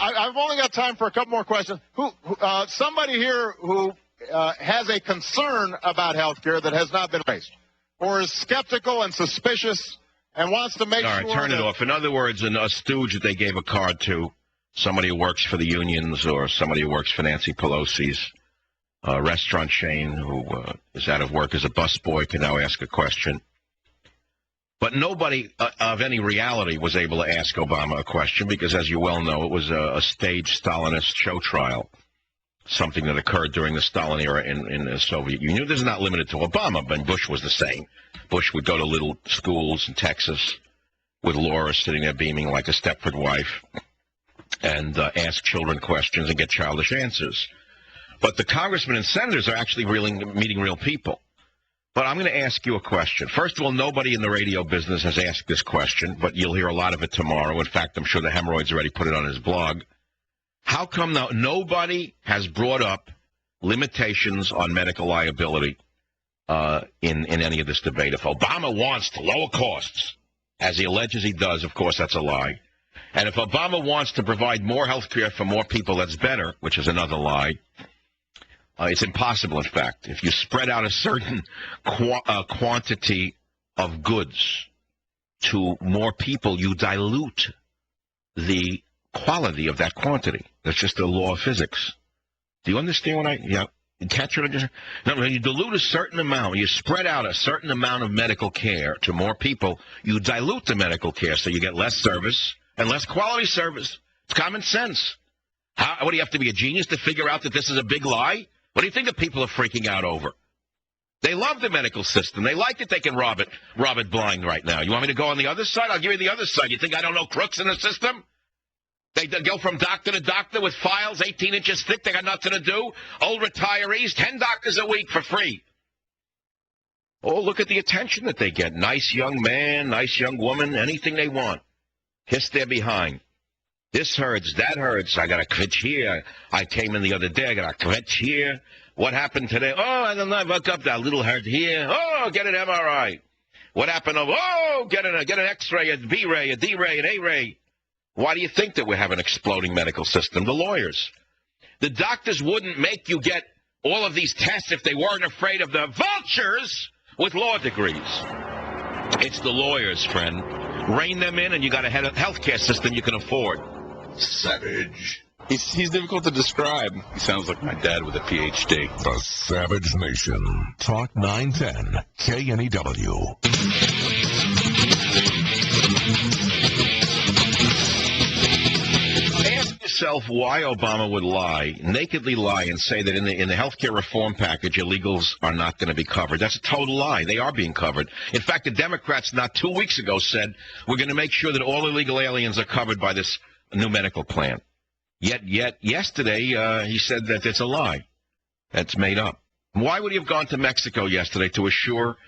I've only got time for a couple more questions. Somebody here who has a concern about health care that has not been raised, or is skeptical and suspicious and wants to make sure. All right, turn it off. In other words, a stooge that they gave a card to, somebody who works for the unions or somebody who works for Nancy Pelosi's restaurant chain who is out of work as a busboy can now ask a question. But nobody of any reality was able to ask Obama a question because, as you well know, it was a staged Stalinist show trial, something that occurred during the Stalin era in the Soviet Union. This is not limited to Obama, but Bush was the same. Bush would go to little schools in Texas with Laura sitting there beaming like a Stepford wife and ask children questions and get childish answers. But the congressmen and senators are actually meeting real people. But I'm going to ask you a question. First of all, nobody in the radio business has asked this question, but you'll hear a lot of it tomorrow. In fact, I'm sure the Hemorrhoids already put it on his blog. How come now nobody has brought up limitations on medical liability in any of this debate? If Obama wants to lower costs, as he alleges he does, of course, that's a lie. And if Obama wants to provide more health care for more people, that's better, which is another lie. It's impossible, in fact. If you spread out a certain quantity of goods to more people, you dilute the quality of that quantity. That's just the law of physics. Do you understand what catch it? No, when you dilute a certain amount, you spread out a certain amount of medical care to more people, you dilute the medical care, so you get less service and less quality service. It's common sense. What do you have to be, a genius to figure out that this is a big lie? What do you think that people are freaking out over? They love the medical system. They like that they can rob it blind right now. You want me to go on the other side? I'll give you the other side. You think I don't know crooks in the system? They go from doctor to doctor with files 18 inches thick. They got nothing to do. Old retirees, 10 doctors a week for free. Oh, look at the attention that they get. Nice young man, nice young woman, anything they want. Kiss their behind. This hurts, that hurts. I got a twitch here. I came in the other day. I got a twitch here. What happened today? Oh, I don't know. I woke up, that little hurt here. Oh, get an MRI. What happened? Oh, get an X-ray, a B-ray, a D-ray, an A-ray. Why do you think that we have an exploding medical system? The lawyers. The doctors wouldn't make you get all of these tests if they weren't afraid of the vultures with law degrees. It's the lawyers, friend. Rein them in, and you got a health care system you can afford. Savage. He's difficult to describe. He sounds like my dad with a PhD. The Savage Nation. Talk 910 KNEW. Ask yourself why Obama would nakedly lie, and say that in the health care reform package, illegals are not going to be covered. That's a total lie. They are being covered. In fact, the Democrats not 2 weeks ago said, we're going to make sure that all illegal aliens are covered by this new medical plan. Yet yesterday, he said that it's a lie. That's made up. Why would he have gone to Mexico yesterday to assure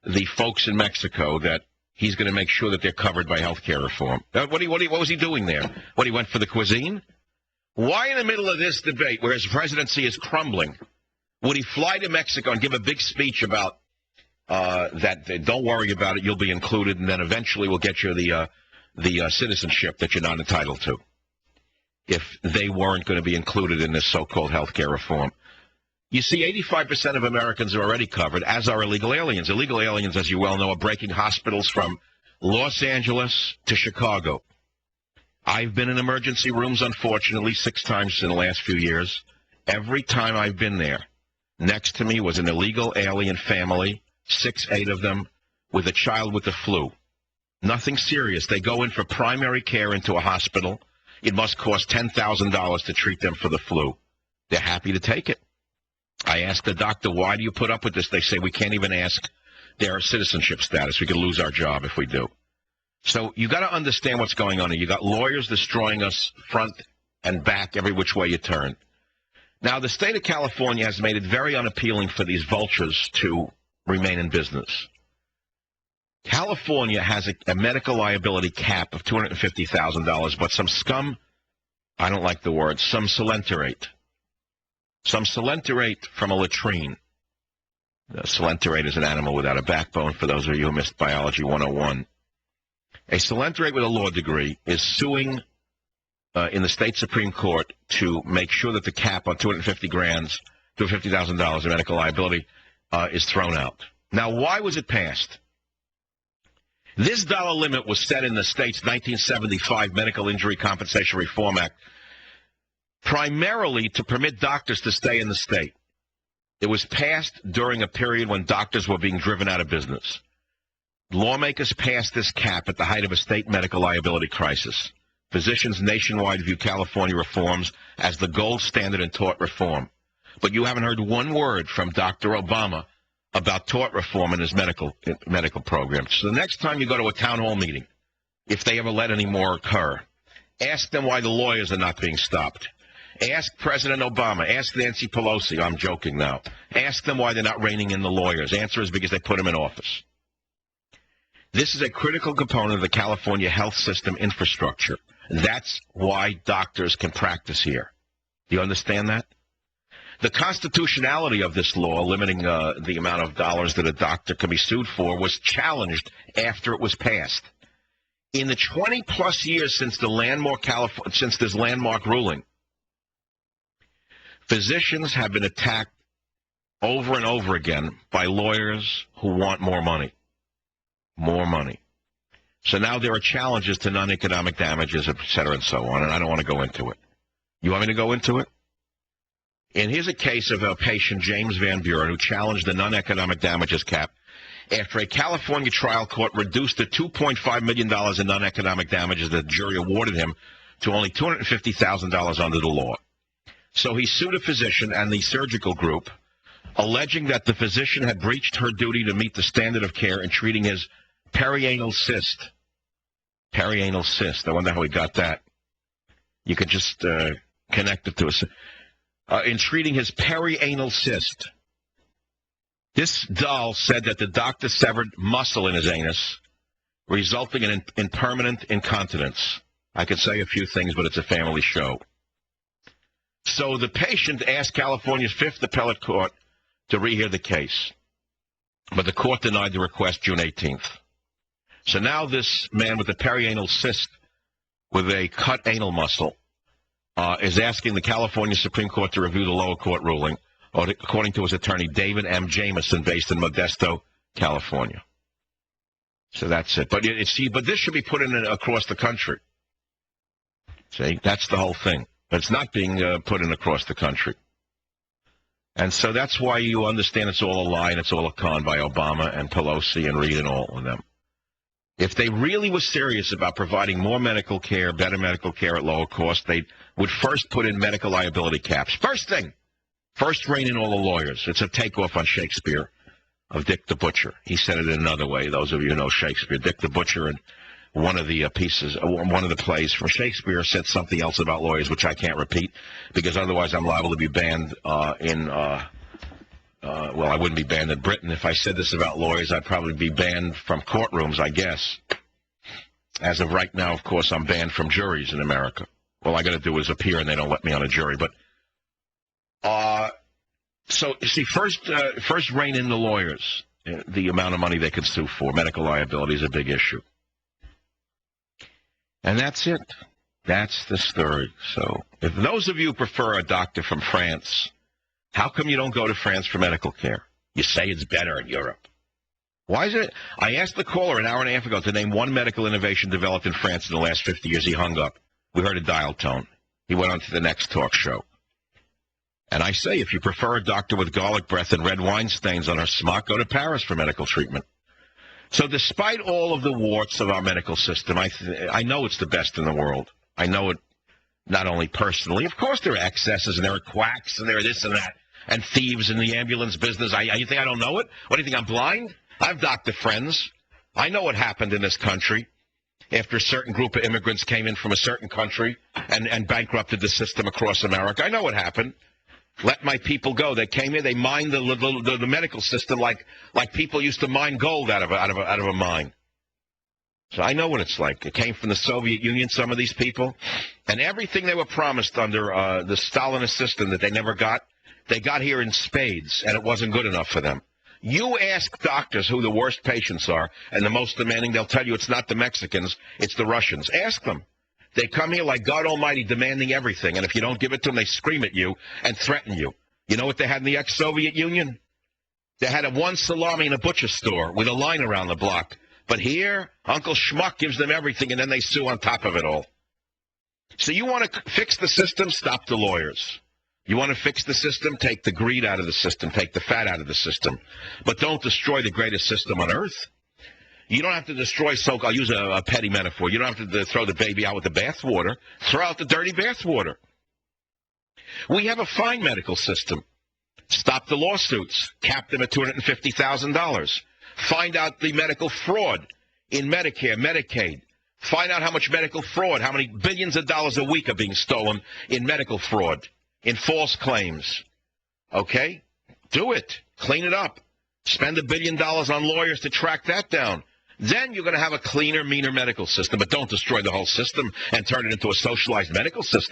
the folks in Mexico that he's going to make sure that they're covered by health care reform? What was he doing there? He went for the cuisine? Why in the middle of this debate, where his presidency is crumbling, would he fly to Mexico and give a big speech about that, don't worry about it, you'll be included, and then eventually we'll get you the citizenship that you're not entitled to, if they weren't going to be included in this so-called health care reform? You see, 85% of Americans are already covered, as are illegal aliens. Illegal aliens, as you well know, are breaking hospitals from Los Angeles to Chicago. I've been in emergency rooms, unfortunately, 6 times in the last few years. Every time I've been there, next to me was an illegal alien family, 8 of them, with a child with the flu. Nothing serious. They go in for primary care into a hospital. It must cost $10,000 to treat them for the flu. They're happy to take it. I asked the doctor, why do you put up with this? They say, we can't even ask their citizenship status. We could lose our job if we do. So you got to understand what's going on here. You got lawyers destroying us front and back, every which way you turn. Now, the state of California has made it very unappealing for these vultures to remain in business. California has a medical liability cap of $250,000, but some scum, I don't like the word, some salenterate from a latrine. The salenterate is an animal without a backbone, for those of you who missed Biology 101. A salenterate with a law degree is suing in the state Supreme Court to make sure that the cap on $250,000 in medical liability is thrown out. Now, why was it passed? This dollar limit was set in the state's 1975 Medical Injury Compensation Reform Act primarily to permit doctors to stay in the state. It was passed during a period when doctors were being driven out of business. Lawmakers passed this cap at the height of a state medical liability crisis. Physicians nationwide view California reforms as the gold standard in tort reform. But you haven't heard one word from Dr. Obama about tort reform in his medical program. So the next time you go to a town hall meeting, if they ever let any more occur, ask them why the lawyers are not being stopped. Ask President Obama. Ask Nancy Pelosi. I'm joking now. Ask them why they're not reining in the lawyers. Answer is because they put them in office. This is a critical component of the California health system infrastructure. That's why doctors can practice here. Do you understand that? The constitutionality of this law, limiting the amount of dollars that a doctor can be sued for, was challenged after it was passed. In the 20-plus years since this landmark ruling, physicians have been attacked over and over again by lawyers who want more money. More money. So now there are challenges to non-economic damages, et cetera, and so on, and I don't want to go into it. You want me to go into it? And here's a case of a patient, James Van Buren, who challenged the non-economic damages cap after a California trial court reduced the $2.5 million in non-economic damages that the jury awarded him to only $250,000 under the law. So he sued a physician and the surgical group, alleging that the physician had breached her duty to meet the standard of care in treating his perianal cyst. Perianal cyst. I wonder how he got that. You could just connect it to us. In treating his perianal cyst. This doll said that the doctor severed muscle in his anus, resulting in permanent incontinence. I could say a few things, but it's a family show. So the patient asked California's 5th Appellate Court to rehear the case, but the court denied the request June 18th. So now this man with a perianal cyst with a cut anal muscle is asking the California Supreme Court to review the lower court ruling, according to his attorney, David M. Jameson, based in Modesto, California. So that's it. But but this should be put in across the country. See, that's the whole thing. But it's not being put in across the country. And so that's why you understand it's all a lie and it's all a con by Obama and Pelosi and Reid and all of them. If they really were serious about providing more medical care, better medical care at lower cost, they would first put in medical liability caps. First thing, first rein in all the lawyers. It's a takeoff on Shakespeare of Dick the Butcher. He said it in another way, those of you who know Shakespeare. Dick the Butcher in one of the plays from Shakespeare said something else about lawyers, which I can't repeat, because otherwise I'm liable to be banned well, I wouldn't be banned in Britain. If I said this about lawyers, I'd probably be banned from courtrooms, I guess. As of right now, of course, I'm banned from juries in America. All I got to do is appear, and they don't let me on a jury. But so you see, first rein in the lawyers. The amount of money they can sue for, medical liability, is a big issue. And that's it. That's the story. So if those of you prefer a doctor from France, how come you don't go to France for medical care? You say it's better in Europe. Why is it? I asked the caller an hour and a half ago to name one medical innovation developed in France in the last 50 years. He hung up. We heard a dial tone. He went on to the next talk show. And I say, if you prefer a doctor with garlic breath and red wine stains on her smock, go to Paris for medical treatment. So despite all of the warts of our medical system, I know it's the best in the world. I know it not only personally. Of course there are excesses and there are quacks and there are this and that and thieves in the ambulance business. You think I don't know it? What do you think, I'm blind? I have doctor friends. I know what happened in this country after a certain group of immigrants came in from a certain country and bankrupted the system across America. I know what happened. Let my people go. They came here. They mined the medical system like people used to mine gold out of a mine. So I know what it's like. It came from the Soviet Union, some of these people. And everything they were promised under the Stalinist system that they never got, they got here in spades, and it wasn't good enough for them. You ask doctors who the worst patients are and the most demanding, they'll tell you it's not the Mexicans, it's the Russians. Ask them. They come here like God Almighty demanding everything, and if you don't give it to them, they scream at you and threaten you. You know what they had in the ex-Soviet Union? They had a one salami in a butcher store with a line around the block. But here, Uncle Schmuck gives them everything, and then they sue on top of it all. So you want to fix the system, stop the lawyers. You want to fix the system, take the greed out of the system, take the fat out of the system. But don't destroy the greatest system on earth. You don't have to destroy I'll use a petty metaphor. You don't have to throw the baby out with the bathwater. Throw out the dirty bathwater. We have a fine medical system. Stop the lawsuits. Cap them at $250,000. Find out the medical fraud in Medicare, Medicaid. Find out how much medical fraud, how many billions of dollars a week are being stolen in medical fraud, in false claims. Okay? Do it. Clean it up. Spend $1 billion on lawyers to track that down. Then you're going to have a cleaner, meaner medical system. But don't destroy the whole system and turn it into a socialized medical system.